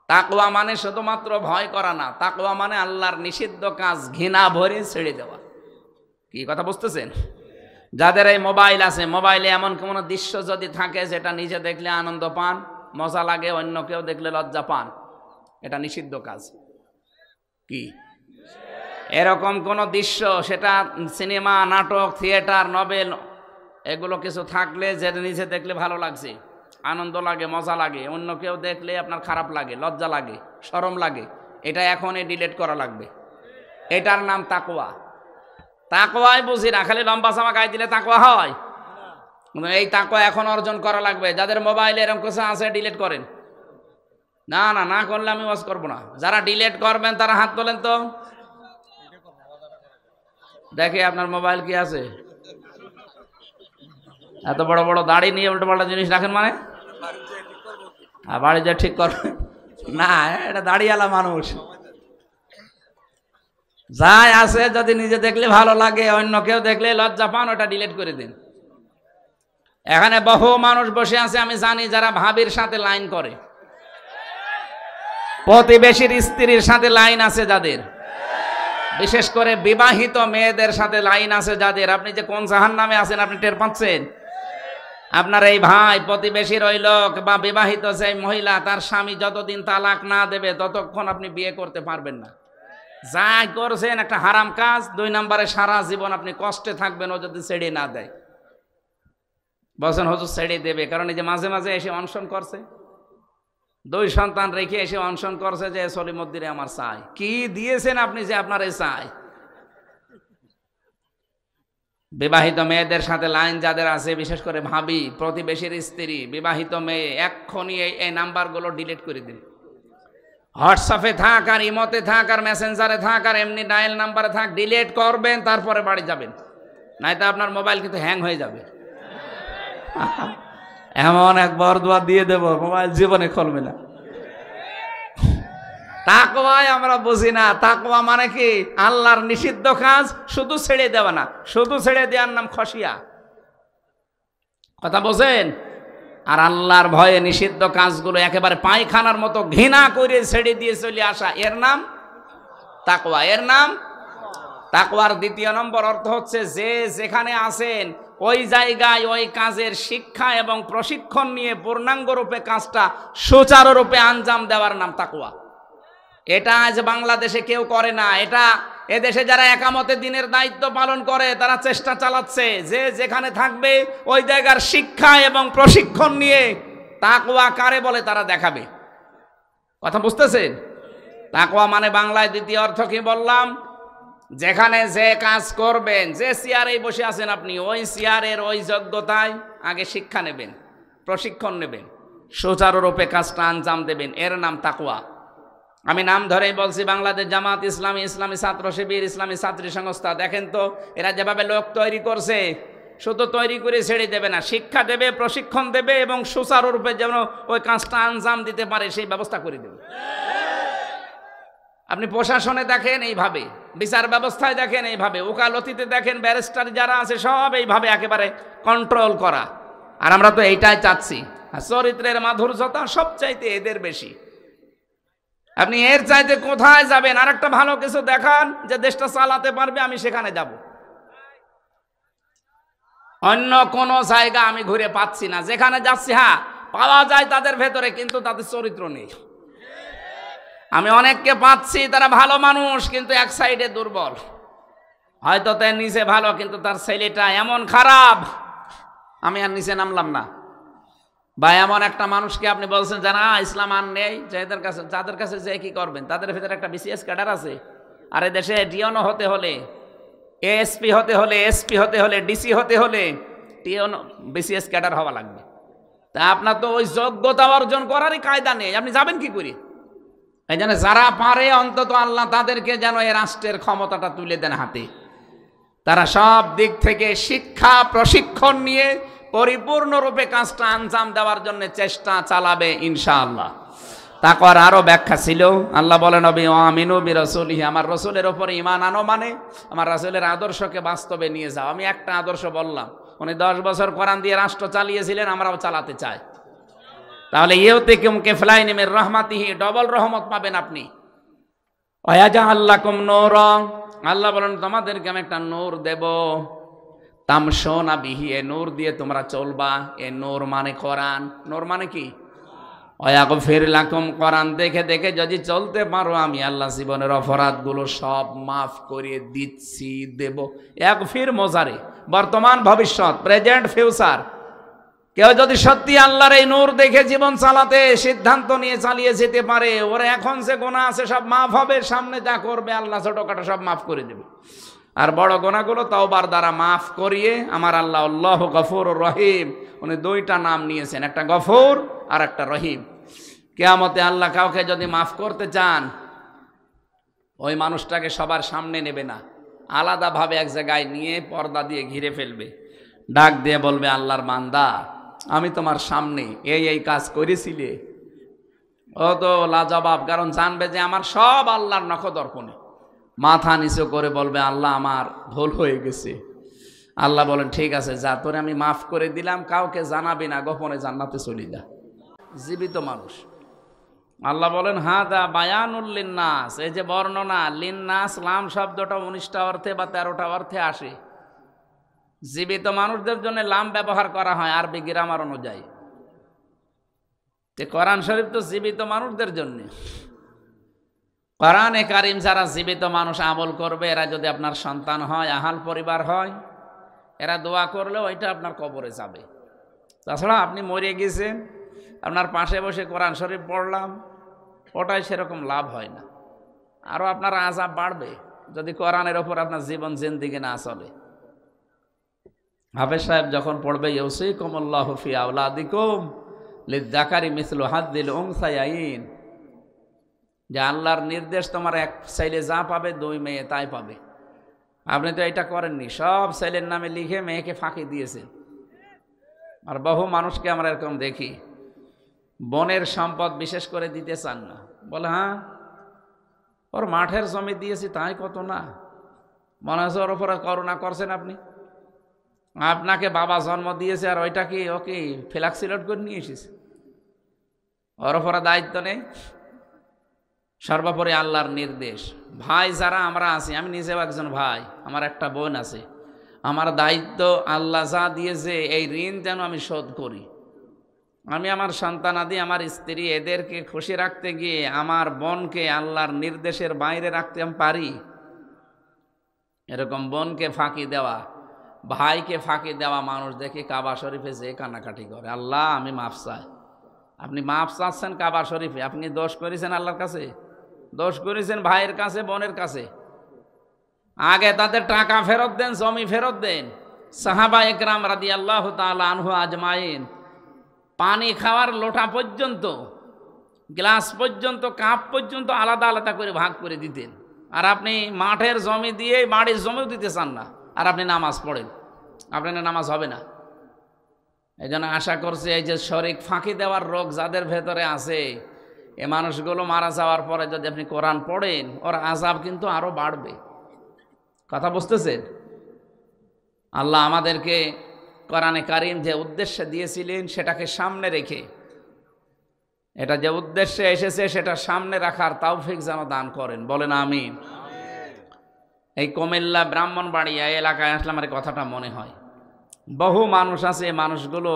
তাকওয়া মানে শুধুমাত্র ভয় করা না, তাকওয়া মানে আল্লাহর নিষিদ্ধ কাজ ঘৃণা ভরে ছেড়ে দেওয়া। কি কথা বুঝতেছেন? যাদের এই মোবাইল আছে, মোবাইলে এমন কোনো দৃশ্য যদি থাকে যেটা নিজে দেখলে আনন্দ পান, মজা লাগে, অন্য কেউ দেখলে লজ্জা পান, এটা নিষিদ্ধ কাজ। কি এরকম কোন দৃশ্য, সেটা সিনেমা, নাটক, থিয়েটার, নভেল, এগুলো কিছু থাকলে যেটা নিজে দেখলে ভালো লাগছে, আনন্দ লাগে, মজা লাগে, অন্য কেউ দেখলে আপনার খারাপ লাগে, লজ্জা লাগে, শরম লাগে, এটা এখনই ডিলিট করা লাগবে। এটার নাম তাকওয়া। তাকওয়াই বুঝি না, খালি লম্বা জামা গায়ে দিলে তাকওয়া হয়? এই তাকওয়া এখন অর্জন করা লাগবে। যাদের মোবাইলে এরকম কিছু আছে ডিলিট করেন। না না না করলে আমি ওয়াজ করবো না। যারা ডিলিট করবেন তারা হাত তোলেন তো দেখে আপনার মোবাইল কি আছে। এত বড় বড় দাড়ি নিয়ে উল্টো পাল্টা জিনিস রাখেন মানে? বাড়ি যা ঠিক করবেন না, এটা দাড়িওয়ালা মানুষ। যাই আছে যদি নিজে দেখলে ভালো লাগে, অন্য কেউ দেখলে লজ্জা পান, ওটা ডিলিট করে দিন। এখানে বহু মানুষ বসে আছে আমি জানি, যারা ভাবির সাথে লাইন করে, প্রতিবেশীর স্ত্রীর সাথে লাইন আছে যাদের, বিশেষ করে বিবাহিত মেয়েদের সাথে লাইন আছে যাদের। আপনি যে কোন জাহান্নামে আছেন আপনি টের পাচ্ছেন? আপনার এই ভাই, প্রতিবেশীর ওই লোক বা বিবাহিত যে মহিলা, তার স্বামী যতদিন তালাক না দেবে ততক্ষণ আপনি বিয়ে করতে পারবেন না। যা করছেন একটা হারাম কাজ। 2 নম্বরে সারা জীবন আপনি কষ্টে থাকবেন ও যদি ছেড়ে না দেয়। বলছেন হুজুর ছেড়ে দেবে, কারণ এই যে মাঝে মাঝে এসে অনশন করছে, 2 সন্তান রেখে এসে অনশন করছে যে সলিমুদ্দিনে আমার চাই। কি দিয়েছেন আপনি যে আপনার এই চাই? বিবাহিত মেয়েদের সাথে লাইন যাদের আছে, বিশেষ করে ভাবি, প্রতিবেশীর স্ত্রী, বিবাহিত মেয়ে, এক্ষুনি এই নাম্বারগুলো ডিলিট করে দিন। হোয়াটসঅ্যাপে থাক আর ইমোতে থাক আর মেসেঞ্জারে থাক আর এমনি ডায়াল নাম্বারে থাক, ডিলিট করবেন, তারপরে বাড়ি যাবেন, নয়তো আপনার মোবাইল কিন্তু হ্যাং হয়ে যাবে। এমন এক বরদোয়া দিয়ে দেব, মোবাইল জীবনে খুলবে না। তাকওয়ায় আমরা বুঝি না। তাকওয়া মানে কি? আল্লাহর নিষিদ্ধ কাজ শুধু ছেড়ে দেওয়া না, শুধু ছেড়ে দেওয়ার নাম খসিয়া। কথা বোঝেন? আর আল্লাহর ভয়ে নিষিদ্ধ কাজগুলো একেবারে পায়খানার মতো ঘৃণা করে ছেড়ে দিয়ে চলে আসা, এর নাম তাকওয়া। এর নাম তাকওয়ার 2 নম্বর অর্থ হচ্ছে যে যেখানে আছেন ওই জায়গায় ওই কাজের শিক্ষা এবং প্রশিক্ষণ নিয়ে পূর্ণাঙ্গ রূপে কাজটা সুচারুরূপে আঞ্জাম দেওয়ার নাম তাকওয়া। এটা আজ বাংলাদেশে কেউ করে না। এটা এদেশে যারা একামতে দিনের দায়িত্ব পালন করে তারা চেষ্টা চালাচ্ছে যে যেখানে থাকবে ওই জায়গার শিক্ষা এবং প্রশিক্ষণ নিয়ে তাকওয়া কারে বলে তারা দেখাবে। কথা বুঝতেছেন? তাকওয়া মানে বাংলায় 2য় অর্থ কি বললাম? যেখানে যে কাজ করবেন, যে চেয়ারে বসে আছেন আপনি, ওই চেয়ারের ওই যোগ্যতায় আগে শিক্ষা নেবেন, প্রশিক্ষণ নেবেন, সুচারুরূপে কাজটা আঞ্জাম দেবেন, এর নাম তাকওয়া। আমি নাম ধরেই বলছি, বাংলাদেশ জামাত ইসলামী, ইসলামী ছাত্র শিবির, ইসলামী ছাত্রী সংস্থা। দেখেন তো এরা যেভাবে লোক তৈরি করছে, শুধু তৈরি করে ছেড়ে দেবে না, শিক্ষা দেবে, প্রশিক্ষণ দেবে এবং সুচারুরূপে যেন ওই কাজটা আঞ্জাম দিতে পারে সেই ব্যবস্থা করে দেবে। আপনি প্রশাসনে দেখেন এইভাবে, বিচার ব্যবস্থায় দেখেন এইভাবে, ওকালতিতে দেখেন, ব্যারিস্টার যারা আছে সব এইভাবে একেবারে কন্ট্রোল করা। আর আমরা তো এইটাই চাচ্ছি। আর চরিত্রের মাধুর্যতা সবচাইতে এদের বেশি। আপনি এর চাইতে কোথায় যাবেন? আর একটা ভালো কিছু দেখান যে দেশটা চালাতে পারবে, আমি সেখানে যাব। অন্য কোনো জায়গা আমি ঘুরে পাচ্ছি না। যেখানে যাচ্ছি হ্যাঁ পাওয়া যায় তাদের ভেতরে, কিন্তু তাদের চরিত্র নেই। আমি অনেককে পাচ্ছি তারা ভালো মানুষ কিন্তু এক সাইডে দুর্বল, হয়তো তার নিচে ভালো কিন্তু তার ছেলেটা এমন খারাপ, আমি আর নিচে নামলাম না। বা এমন একটা মানুষকে আপনি বলছেন যারা ইসলাম আর নেই, যাদের কাছে যে কি করবেন? তাদের ভেতরে একটা বিসিএস ক্যাডার আছে। আর এই দেশে ডিওনো হতে হলে, এএসপি হতে হলে, এসপি হতে হলে, ডিসি হতে হলে ডিওনো বিসিএস ক্যাডার হওয়া লাগবে। তা আপনার তো ওই যোগ্যতা অর্জন করারই কায়দা নেই, আপনি যাবেন কি করে? এই জন্য যারা পারে অন্তত আল্লাহ তাদেরকে যেন এই রাষ্ট্রের ক্ষমতাটা তুলে দেন হাতে। তারা সব দিক থেকে শিক্ষা প্রশিক্ষণ নিয়ে পরিপূর্ণরূপে কাজটা আঞ্জাম দেওয়ার জন্য চেষ্টা চালাবে ইনশাআল্লাহ। তাকওয়ার আরো ব্যাখ্যা ছিল। আল্লাহ বলেন নবী আমিনু বিরাসূলিহি, আমার রাসূলের উপরে ঈমান আনো মানে আমার রাসূলের আদর্শকে বাস্তবে নিয়ে যাও। আমি একটা আদর্শ বললাম, উনি 10 বছর কোরআন দিয়ে রাষ্ট্র চালিয়েছিলেন, আমরাও চালাতে চাই। তাহলে ইউতিকুম কিফলাইনি মির রাহমাতিহি, ডবল রহমত পাবেন আপনি। ওয়াজাআল লাকুম নূরা, আল্লাহ বলেন তোমাদেরকে আমি একটা নূর দেব। তামশুনা বিহি, এ নূর দিয়ে তোমরা চলবা। এ নূর মানে কোরআন। নূর মানে কি? ওয়াগফির লাকুম, কোরআন দেখে দেখে যদি চলতে পারো আমি আল্লাহ জীবনের অপরাধগুলো সব মাফ করে দিচ্ছি, দেব। ইয়াগফির মোজারে, বর্তমান ভবিষ্যৎ, প্রেজেন্ট ফিউচার। কেউ যদি সত্যি আল্লাহর এই নূর দেখে জীবন চালাতে সিদ্ধান্ত নিয়ে চালিয়ে যেতে পারে, ওর এখন যে গোনা আছে সব মাফ হবে, সামনে যা করবে আল্লাহ ছোটখাটো সব মাফ করে দেবে। আর বড় গোনাগুলো তাওবার দ্বারা মাফ করিয়ে আমার আল্লাহ আল্লাহু গফুরুর রহিম, উনি 2টা নাম নিয়েছেন, একটা গফুর আর একটা রহিম। কিয়ামতে আল্লাহ কাউকে যদি মাফ করতে চান ওই মানুষটাকে সবার সামনে নেবে না, আলাদাভাবে এক জায়গায় নিয়ে পর্দা দিয়ে ঘিরে ফেলবে, ডাক দিয়ে বলবে আল্লাহর বান্দা আমি তোমার সামনে এই কাজ করেছিলে। ও তো লাজবাব, কারণ জানবে যে আমার সব আল্লাহর নখদর্পণে। মাথা নিচু করে বলবে আল্লাহ আমার ভুল হয়ে গেছে, আল্লাহ বলেন ঠিক আছে, যা তোরে আমি মাফ করে দিলাম, কাউকে জানাবি না, গোপনে জান্নাতে চলি যা। জীবিত মানুষ। আল্লাহ বলেন হাদা বায়ানুল লিন্নাস, এই যে বর্ণনা, লিন্নাস লাম শব্দটা 19টা অর্থে বা 13টা অর্থে আসে। জীবিত মানুষদের জন্য লাম ব্যবহার করা হয় আরবি গ্রামার অনুযায়ী। কোরআন শরীফ তো জীবিত মানুষদের জন্য। কোরআনে কারিম যারা জীবিত মানুষ আমল করবে, এরা যদি আপনার সন্তান হয়, আহাল পরিবার হয়, এরা দোয়া করলেও ওইটা আপনার কবরে যাবে। তাছাড়া আপনি মরে গেছেন, আপনার পাশে বসে কোরআন শরীফ পড়লাম, ওটাই সেরকম লাভ হয় না, আরও আপনার আযাব বাড়বে যদি কোরআনের ওপর আপনার জীবন জিন্দেগি না চলে। হাফেজ সাহেব যখন পড়বে ইউসিকুমুল্লাহু ফি আওলাদিকুম লিযযাকারি মিসলু হাজ্জিল উনসায়াইন, যে আল্লাহর নির্দেশ, তোমার এক ছেলে যা পাবে 2 মেয়ে তাই পাবে। আপনি তো এটা করেননি, সব ছেলের নামে লিখে মেয়েকে ফাঁকি দিয়েছেন। আর বহু মানুষকে আমরা এরকম দেখি, বনের সম্পদ বিশেষ করে দিতে চান না, বলে হ্যাঁ ওর মাঠের জমি দিয়েছি তাই কত না, মনে হচ্ছে ওর ওপরে করুণা করছেন আপনি। আপনাকে বাবা জন্ম দিয়েছে আর ওইটা কি ওকে ফ্ল্যাক্সিলোড করে নিয়ে এসেছে, ওর ওপরে দায়িত্ব নেই। সর্বোপরি আল্লাহর নির্দেশ। ভাই যারা আমরা আছি, আমি নিজেও একজন ভাই, আমার একটা বোন আছে, আমার দায়িত্ব আল্লাহ যা দিয়েছে এই ঋণ যেন আমি শোধ করি। আমি আমার সন্তানাদি, আমার স্ত্রী, এদেরকে খুশি রাখতে গিয়ে আমার বোনকে আল্লাহর নির্দেশের বাইরে রাখতে আমি পারি? এরকম বোনকে ফাঁকি দেওয়া, ভাইকে ফাঁকি দেওয়া মানুষ দেখে কাবা শরীফে যে কান্নাকাটি করে, আল্লাহ আমি মাফ চাই। আপনি মাফ চাচ্ছেন কাবা শরীফে, আপনি দোষ করেছেন আল্লাহর কাছে? দোষ করেছেন ভাইয়ের কাছে, বোনের কাছে। আগে তাদের টাকা ফেরত দেন, জমি ফেরত দেন। সাহাবা একরাম রাদিয়াল্লাহু তাআলা আনহু আজমাইন পানি খাওয়ার লোটা পর্যন্ত, গ্লাস পর্যন্ত, কাপ পর্যন্ত আলাদা আলাদা করে ভাগ করে দিতেন। আর আপনি মাঠের জমি দিয়ে বাড়ির জমিও দিতে চান না, আর আপনি নামাজ পড়েন, আপনার নামাজ হবে না। এই জন্য আশা করছি এই যে শরীক ফাঁকি দেওয়ার রোগ যাদের ভেতরে আছে, এ মানুষগুলো মারা যাওয়ার পরে যদি আপনি কোরআন পড়েন, ওর আযাব কিন্তু আরো বাড়বে। কথা বুঝতেছেন? আল্লাহ আমাদেরকে কোরআনে কারিম যে উদ্দেশ্যে দিয়েছিলেন সেটাকে সামনে রেখে, এটা যে উদ্দেশ্যে এসেছে সেটা সামনে রাখার তৌফিক যেন দান করেন, বলেন আমিন। এই কুমিল্লা ব্রাহ্মণবাড়িয়া এলাকায় আসলে আমার কথাটা মনে হয়, বহু মানুষ আছে, মানুষগুলো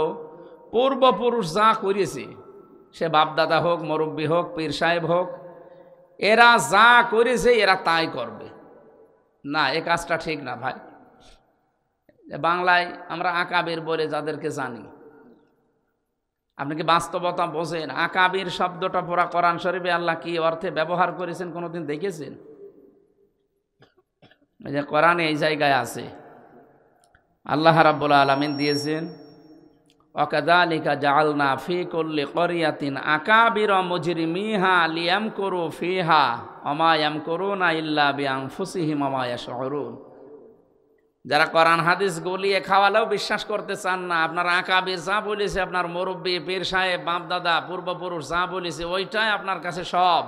পূর্বপুরুষ যা করেছে, সে বাপদাদা হোক, মুরব্বী হোক, পীর সাহেব হোক, এরা যা করেছে এরা তাই করবে না। এ কাজটা ঠিক না ভাই। বাংলায় আমরা আকাবির বলে যাদেরকে জানি, আপনি কি বাস্তবতা বোঝেন? আকাবির শব্দটা পুরা কোরআন শরীফে আল্লাহ কি অর্থে ব্যবহার করেছেন কোনোদিন দেখেছেন? এই যে কোরআনে এই জায়গায় আছে, আল্লাহ রাব্বুল আলামিন দিয়েছেন ওয়াকাযালিকা জাআলনা ফি কুল্লি ক্বরিয়াতিন আকাবিরা মুজরিমিহা লিয়ামকুরু ফিহা ওয়া মা ইয়ামকুরুনা ইল্লা বিআনফুসিহিম ওয়া মা ইয়াশউরুন। যারা কোরআন হাদিস গলিয়ে খাওয়ালেও বিশ্বাস করতে চান না, আপনার আকাবির যা বলেছে, আপনার মুরব্বী, পীর সাহেব, বাপ দাদা, পূর্বপুরুষ যা বলেছে ওইটাই আপনার কাছে সব।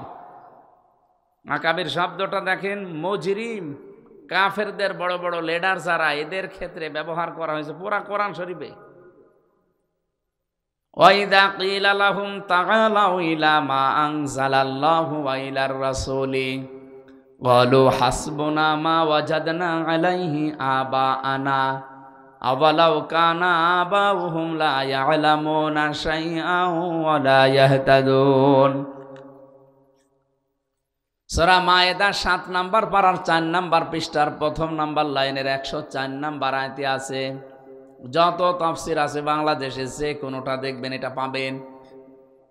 আকাবির শব্দটা দেখেন, মুজরিম, কাফেরদের বড় বড় লিডার যারা, এদের ক্ষেত্রে ব্যবহার করা হয়েছে পুরা কোরআন শরীফে। ওয়াইদা কিলা লাহুম তাআলাউ ইলা মা আনজালাল্লাহু ওয়া ইলার রাসূলি ক্বালু হাসবুনা মা ওয়াজাদনা আলাইহি আবাআনা আওয়ালাউ কানা আবাউহুম লা ইয়ালামুনা শাইআন ওয়া লা ইয়াহতাদুন। সূরা মায়েদা 7 নম্বর পারার 4 নম্বর পৃষ্ঠার 1ম নম্বর লাইনের 104 নম্বর আয়াতে আছে। যত তাফসীর আছে বাংলাদেশে যে কোনোটা দেখবেন এটা পাবেন।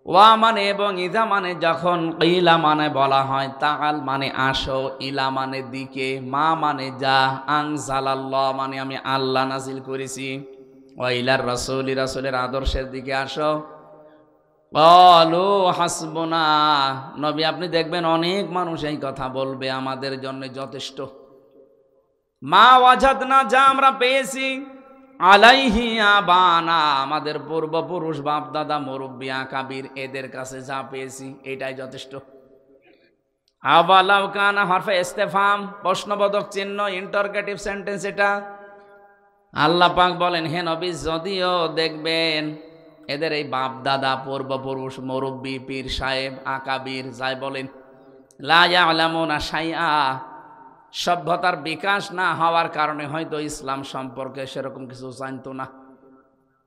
ওয়া মানে এবং ইদা মানে যখন, কিলা মানে বলা হয়, তাআল মানে আসো, ইলা মানে দিকে, মা মানে যা, আনজালাল্লাহ মানে আমি আল্লাহ নাজিল করেছি, ওয়া ইলার রাসূলি রাসূলের আদর্শের দিকে আসো। ক্বালু হাসবুনা, নবী আপনি দেখবেন অনেক মানুষ এই কথা বলবে, আমাদের জন্য যথেষ্ট। মা ওয়াজাদনা, যা আমরা পেয়েছি, আলাইহি আবানা, আমাদের পূর্বপুরুষ, বাপ দাদা, মুরব্বী, আকাবির, এদের কাছে যা পেয়েছি এটাই যথেষ্ট। আওয়ালাউ কানা হরফে ইস্তেফহাম, প্রশ্নবোধক চিহ্ন, ইন্টারগেটিভ সেন্টেন্স। এটা আল্লাহ পাক বলেন, হে নবী, যদিও দেখবেন এদের এই বাপ দাদা পূর্বপুরুষ মুরব্বী পীর সাহেব আকাবির যাই বলেন, লা ইয়ালামুনা শাইআ, সভ্যতার বিকাশ না হওয়ার কারণে হয়তো ইসলাম সম্পর্কে সেরকম কিছু জানতো না,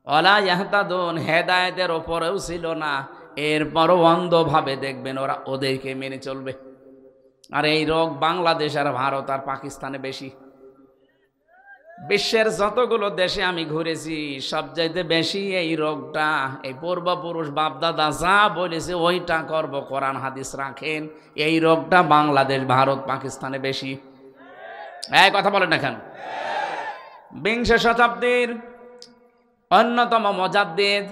ওয়ালা ইয়াহতাদুন, হেদায়েতের ওপরেও ছিল না, এরপরও অন্ধভাবে দেখবেন ওরা ওদেরকে মেনে চলবে। আর এই রোগ বাংলাদেশ আর ভারত আর পাকিস্তানে বেশি। বিশ্বের যতগুলো দেশে আমি ঘুরেছি সবচাইতে বেশি এই রোগটা, এই পূর্বপুরুষ বাপদাদা যা বলেছে ওইটা করব, কোরআন হাদিস রাখেন, এই রোগটা বাংলাদেশ ভারত পাকিস্তানে বেশি। এই কথা বলেন না কেন? বিংশ শতাব্দীর অন্যতম মুজাদ্দিদ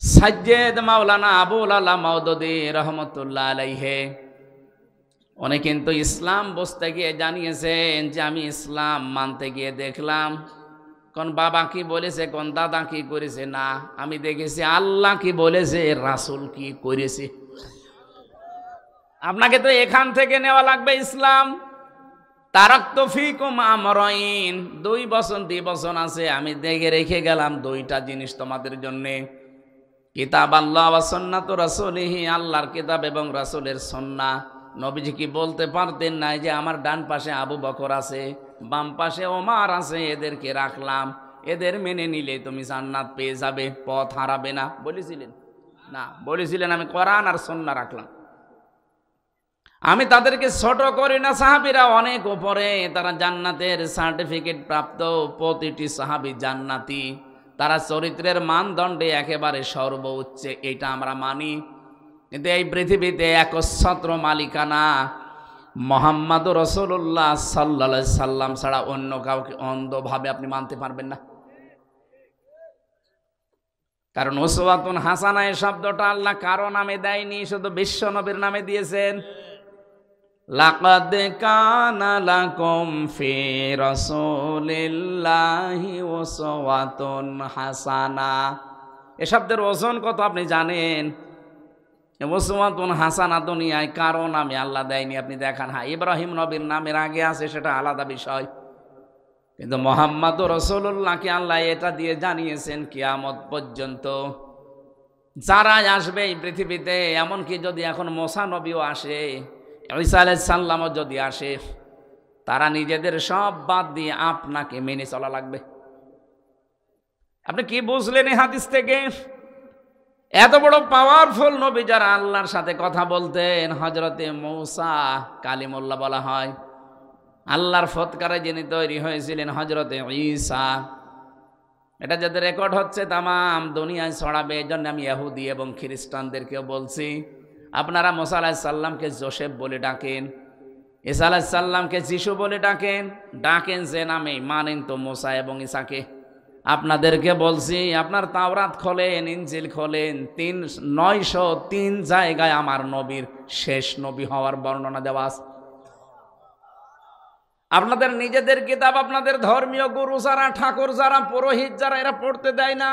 সাজ্জেদ মাওলানা আবুল আলা মাওদুদী রহমতুল্লাহ আলাইহি, উনি কিন্তু ইসলাম বুঝতে গিয়ে জানিয়েছেন যে আমি ইসলাম মানতে গিয়ে দেখলাম কোন বাবা কি বলেছে, কোন দাদা কি করেছে, না, আমি দেখেছি আল্লাহ কি বলেছে, রাসূল কি করেছে। আপনাকে তো এখান থেকে নেওয়া লাগবে ইসলাম। তারাক্তু ফীকুম আমরাইন, 2 বছর আছে, আমি দেখে রেখে গেলাম 2টা জিনিস তোমাদের জন্যে, কিতাব আল্লাহ ওয়া সুন্নাতু রাসূলিহি, আল্লাহর কিতাব এবং রাসূলের সুন্নাহ। নবীজি কি বলতে পারতেন না যে আমার ডান পাশে আবু বকর আছে, বাম পাশে ওমর আছে, এদেরকে রাখলাম, এদের মেনে নিলে তুমি জান্নাত পেয়ে যাবে, পথ হারাবে না? বলেছিলেন না, বলেছিলেন আমি কোরআন আর সুন্নাহ রাখলাম। আমি তাদেরকে ছোট করি না, সাহাবীরা অনেক উপরে, তারা জান্নাতের সার্টিফিকেট প্রাপ্ত, প্রতিটি সাহাবী জান্নাতি, তারা চরিত্রের মানদণ্ডে একেবারে সর্বোচ্চে, এটা আমরা মানি। কিন্তু এই পৃথিবীতে একচ্ছত্র মালিকানা মুহাম্মদুর রাসূলুল্লাহ সাল্লাল্লাহু আলাইহি সাল্লাম ছাড়া অন্য কাউকে অন্ধভাবে আপনি মানতে পারবেন না। কারণ উসওয়াতুন হাসানা এই শব্দটা আল্লাহ কারো নামে দেয়নি, শুধু বিশ্ব নবীর নামে দিয়েছেন। লাকাদ কানা লাকুম ফি রাসূলিল্লাহি উসওয়াতুন হাসানা, এ শব্দের ওজন কত আপনি জানেন? উসওয়াতুন হাসানা দুনিয়ায় কারো নামে আল্লাহ দেয়নি, আপনি দেখান। হ্যাঁ, ইব্রাহিম নবীর নামের আগে আছে, সেটা আলাদা বিষয়, কিন্তু মুহাম্মদুর রাসূলুল্লাহকে আল্লাহ এটা দিয়ে জানিয়েছেন কিয়ামত পর্যন্ত যারা আসবে এই পৃথিবীতে, এমনকি যদি এখন মুসা নবীও আসে, ঈসা আলাইহিস সালামও যদি আসে, তারা নিজেদের সব বাদ দিয়ে আপনাকে মেনে চলা লাগবে। আপনি কি বুঝলেন এই হাদিস থেকে? এত বড় পাওয়ারফুল নবী যারা আল্লাহর সাথে কথা বলতেন, হযরতে মূসা কালিমুল্লাহ বলা হয়, আল্লাহর ফৎকারে যিনি তৈরি হয়েছিলেন হযরতে ঈসা, এটা যাদের রেকর্ড হচ্ছে তামাম দুনিয়ায় ছড়াবে। এই জন্য আমি ইহুদি এবং খ্রিস্টানদেরকেও বলছি, আপনারা মূসা আলাইহিস সালামকে যোসেফ বলে ডাকেন, ঈসা আলাইহিস সালামকে যিশু বলে ডাকেন, ডাকেন যে নামে, মানেন তো মূসা এবং ঈসাকে। আপনাদেরকে বলছি, আপনার তাওরাত খোলেন, ইনজিল খোলেন, 903 জায়গায় আমার নবীর শেষ নবী হওয়ার বর্ণনা দেওয়া আছে। আপনাদের নিজেদের কিতাব, আপনাদের ধর্মীয় গুরু যারা, ঠাকুর যারা, পুরোহিত যারা, এরা পড়তে দেয় না।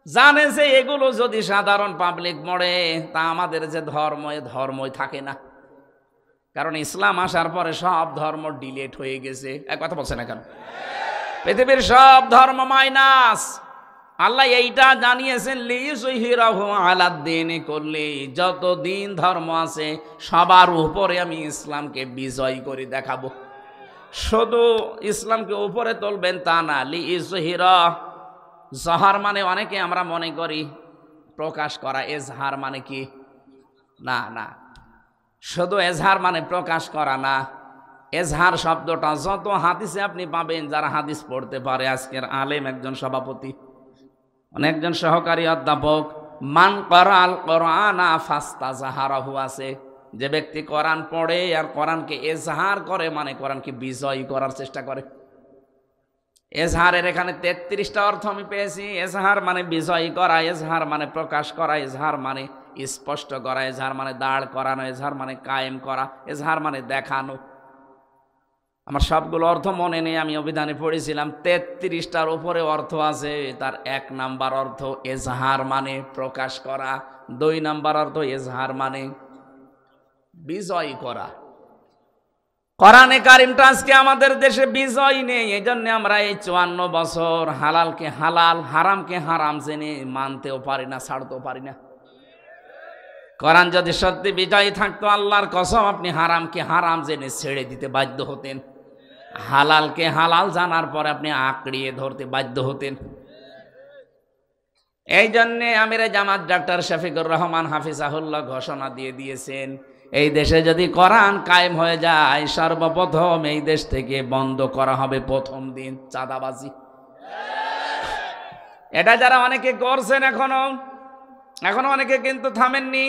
জানে যে এগুলো যদি সাধারণ পাবলিক পড়ে, তা আমাদের যে ধর্ম, এ ধর্মই থাকে না। কারণ ইসলাম আসার পরে সব ধর্ম ডিলেট হয়ে গেছে। এক কথা বলছে না কেন? পৃথিবীর সব ধর্ম মাইনাস। আল্লাহ এইটা জানিয়েছেন, লিইয়ুযহিরাহু আলাদ-দীনি কুল্লি, যত দিন ধর্ম আছে সবার উপরে আমি ইসলামকে বিজয় করে দেখাবো। শুধু ইসলামকে উপরে তুলবেন তা না, লিইয়ুযহিরা, জহার মানে অনেকে আমরা মনে করি প্রকাশ করা, এজহার মানে কি? না না, শুধু এজহার মানে প্রকাশ করা না। এজহার শব্দটা যত হাদিসে আপনি পাবেন, যারা হাদিস পড়তে পারে, আজকের আলেম একজন সভাপতি, অনেকজন সহকারী অধ্যাপক, মান ক্বারাআল কুরআনা ফাস্তাযহারাহু আছে, যে ব্যক্তি কোরআন পড়ে আর কোরআনকে এজহার করে, মানে কোরআনকে বিজয় করার চেষ্টা করে। এজহারের এখানে 33টা অর্থ আমি পেয়েছি। এজহার মানে বিজয় করা, এজহার মানে প্রকাশ করা, এজহার মানে স্পষ্ট করা, এজহার মানে দাঁড় করানো, এজহার মানে কায়েম করা, এজহার মানে দেখানো। আমার সবগুলো অর্থ মনে নেই, আমি অভিধানে পড়েছিলাম 33টার উপরে অর্থ আছে। তার 1 নাম্বার অর্থ এজহার মানে প্রকাশ করা, 2 নাম্বার অর্থ এজহার মানে বিজয় করা। কোরআনে কারিমটা আজকে আমাদের দেশে বিজয় নেই, এই জন্য আমরা এই 54 বছর হালালকে হালাল হারামকে হারাম জেনে মানতেও পারি না, ছাড়তেও পারি না। কোরআন যদি সত্যি বিজয়ী থাকতো, আল্লাহর কসম আপনি হারামকে হারাম জেনে ছেড়ে দিতে বাধ্য হতেন, হালালকে হালাল জানার পরে আপনি আঁকড়িয়ে ধরতে বাধ্য হতেন। এই জন্যে আমিরে জামাত ডাক্তার শফিকুর রহমান হাফিজাহুল্লাহ ঘোষণা দিয়ে দিয়েছেন, এই দেশে যদি কোরআন কায়েম হয়ে যায়, সর্বপ্রথম এই দেশ থেকে বন্ধ করা হবে প্রথম দিন চাঁদাবাজি। এটা যারা অনেকে করছেন, এখনো অনেকে কিন্তু থামেননি।